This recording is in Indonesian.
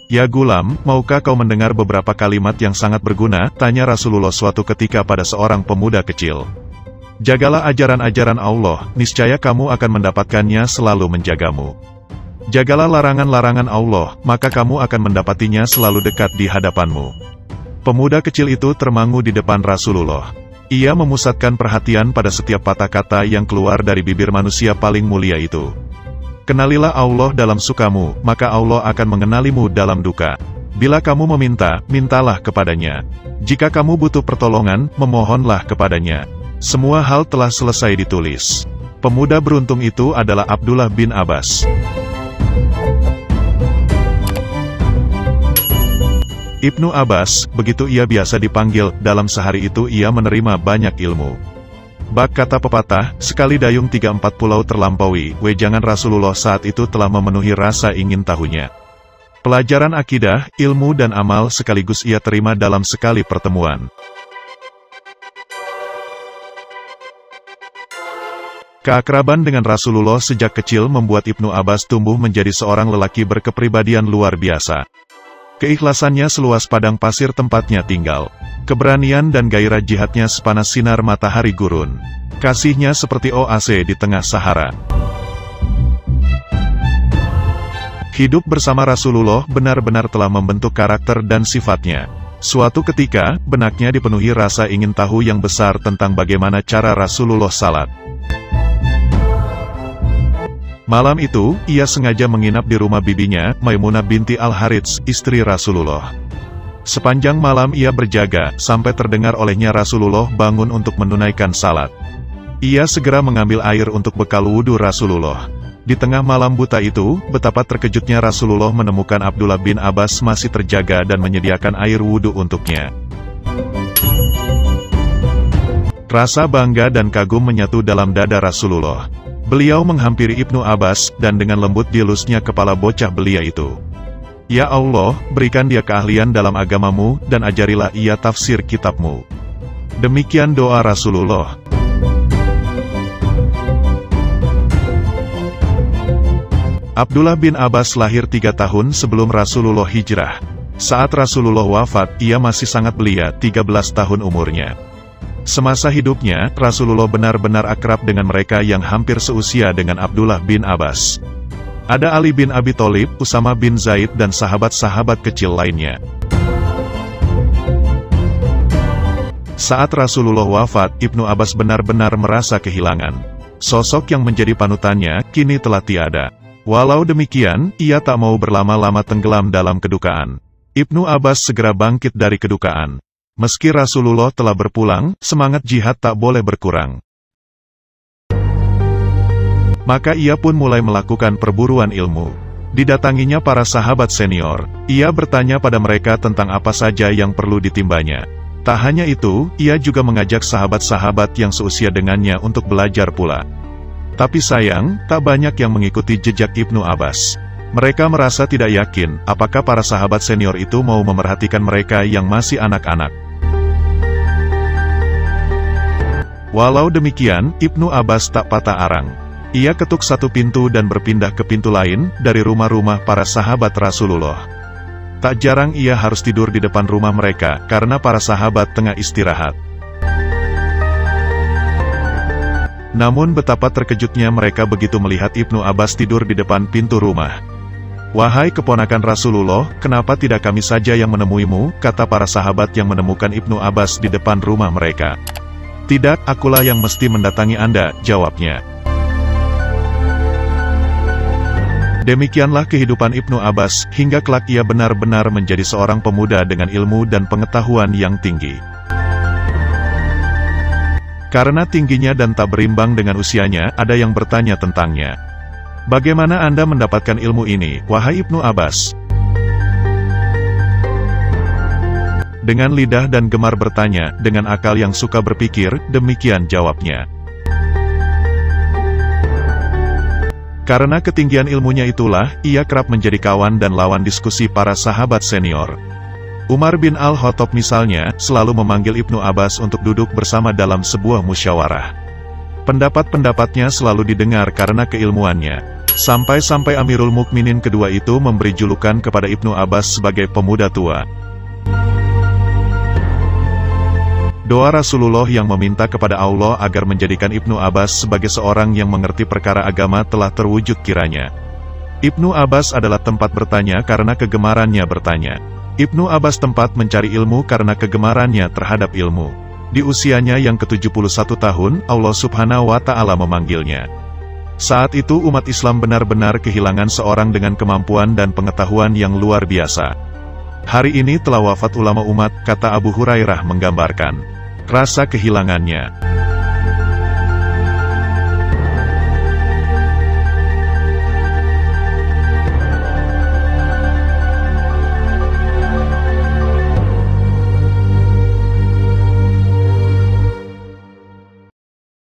"Ya Gulam, maukah kau mendengar beberapa kalimat yang sangat berguna?" tanya Rasulullah suatu ketika pada seorang pemuda kecil. "Jagalah ajaran-ajaran Allah, niscaya kamu akan mendapatkannya selalu menjagamu. Jagalah larangan-larangan Allah, maka kamu akan mendapatinya selalu dekat di hadapanmu." Pemuda kecil itu termangu di depan Rasulullah. Ia memusatkan perhatian pada setiap patah kata yang keluar dari bibir manusia paling mulia itu. "Kenalilah Allah dalam sukamu, maka Allah akan mengenalimu dalam duka. Bila kamu meminta, mintalah kepadanya. Jika kamu butuh pertolongan, memohonlah kepadanya. Semua hal telah selesai ditulis." Pemuda beruntung itu adalah Abdullah bin Abbas. Ibnu Abbas, begitu ia biasa dipanggil, dalam sehari itu ia menerima banyak ilmu. Bak kata pepatah, sekali dayung 3-4 pulau terlampaui, wejangan Rasulullah saat itu telah memenuhi rasa ingin tahunya. Pelajaran akidah, ilmu dan amal sekaligus ia terima dalam sekali pertemuan. Keakraban dengan Rasulullah sejak kecil membuat Ibnu Abbas tumbuh menjadi seorang lelaki berkepribadian luar biasa. Keikhlasannya seluas padang pasir tempatnya tinggal. Keberanian dan gairah jihadnya sepanas sinar matahari gurun. Kasihnya seperti oase di tengah Sahara. Hidup bersama Rasulullah benar-benar telah membentuk karakter dan sifatnya. Suatu ketika, benaknya dipenuhi rasa ingin tahu yang besar tentang bagaimana cara Rasulullah salat. Malam itu, ia sengaja menginap di rumah bibinya, Maimunah binti Al-Harits, istri Rasulullah. Sepanjang malam ia berjaga, sampai terdengar olehnya Rasulullah bangun untuk menunaikan salat. Ia segera mengambil air untuk bekal wudhu Rasulullah. Di tengah malam buta itu, betapa terkejutnya Rasulullah menemukan Abdullah bin Abbas masih terjaga dan menyediakan air wudhu untuknya. Rasa bangga dan kagum menyatu dalam dada Rasulullah. Beliau menghampiri Ibnu Abbas, dan dengan lembut dielusnya kepala bocah belia itu. "Ya Allah, berikan dia keahlian dalam agamamu, dan ajarilah ia tafsir kitabmu." Demikian doa Rasulullah. Abdullah bin Abbas lahir 3 tahun sebelum Rasulullah hijrah. Saat Rasulullah wafat, ia masih sangat belia, 13 tahun umurnya. Semasa hidupnya, Rasulullah benar-benar akrab dengan mereka yang hampir seusia dengan Abdullah bin Abbas. Ada Ali bin Abi Thalib, Usama bin Zaid dan sahabat-sahabat kecil lainnya. Saat Rasulullah wafat, Ibnu Abbas benar-benar merasa kehilangan. Sosok yang menjadi panutannya, kini telah tiada. Walau demikian, ia tak mau berlama-lama tenggelam dalam kedukaan. Ibnu Abbas segera bangkit dari kedukaan. Meski Rasulullah telah berpulang, semangat jihad tak boleh berkurang. Maka ia pun mulai melakukan perburuan ilmu. Didatanginya para sahabat senior. Ia bertanya pada mereka tentang apa saja yang perlu ditimbanya. Tak hanya itu, ia juga mengajak sahabat-sahabat yang seusia dengannya untuk belajar pula. Tapi sayang, tak banyak yang mengikuti jejak Ibnu Abbas. Mereka merasa tidak yakin, apakah para sahabat senior itu mau memerhatikan mereka yang masih anak-anak. Walau demikian, Ibnu Abbas tak patah arang. Ia ketuk satu pintu dan berpindah ke pintu lain, dari rumah-rumah para sahabat Rasulullah. Tak jarang ia harus tidur di depan rumah mereka, karena para sahabat tengah istirahat. Namun betapa terkejutnya mereka begitu melihat Ibnu Abbas tidur di depan pintu rumah. "Wahai keponakan Rasulullah, kenapa tidak kami saja yang menemuimu?" kata para sahabat yang menemukan Ibnu Abbas di depan rumah mereka. "Tidak, akulah yang mesti mendatangi Anda," jawabnya. Demikianlah kehidupan Ibnu Abbas, hingga kelak ia benar-benar menjadi seorang pemuda dengan ilmu dan pengetahuan yang tinggi. Karena tingginya dan tak berimbang dengan usianya, ada yang bertanya tentangnya. "Bagaimana Anda mendapatkan ilmu ini, wahai Ibnu Abbas?" Dengan lidah dan gemar bertanya, dengan akal yang suka berpikir, demikian jawabnya. Karena ketinggian ilmunya itulah, ia kerap menjadi kawan dan lawan diskusi para sahabat senior. Umar bin Al-Khattab misalnya, selalu memanggil Ibnu Abbas untuk duduk bersama dalam sebuah musyawarah. Pendapat-pendapatnya selalu didengar karena keilmuannya. Sampai-sampai Amirul Mukminin kedua itu memberi julukan kepada Ibnu Abbas sebagai pemuda tua. Doa Rasulullah yang meminta kepada Allah agar menjadikan Ibnu Abbas sebagai seorang yang mengerti perkara agama telah terwujud kiranya. Ibnu Abbas adalah tempat bertanya karena kegemarannya bertanya. Ibnu Abbas tempat mencari ilmu karena kegemarannya terhadap ilmu. Di usianya yang ke-71 tahun, Allah Subhanahu wa Ta'ala memanggilnya. Saat itu umat Islam benar-benar kehilangan seorang dengan kemampuan dan pengetahuan yang luar biasa. Hari ini telah wafat ulama umat, kata Abu Hurairah menggambarkan rasa kehilangannya.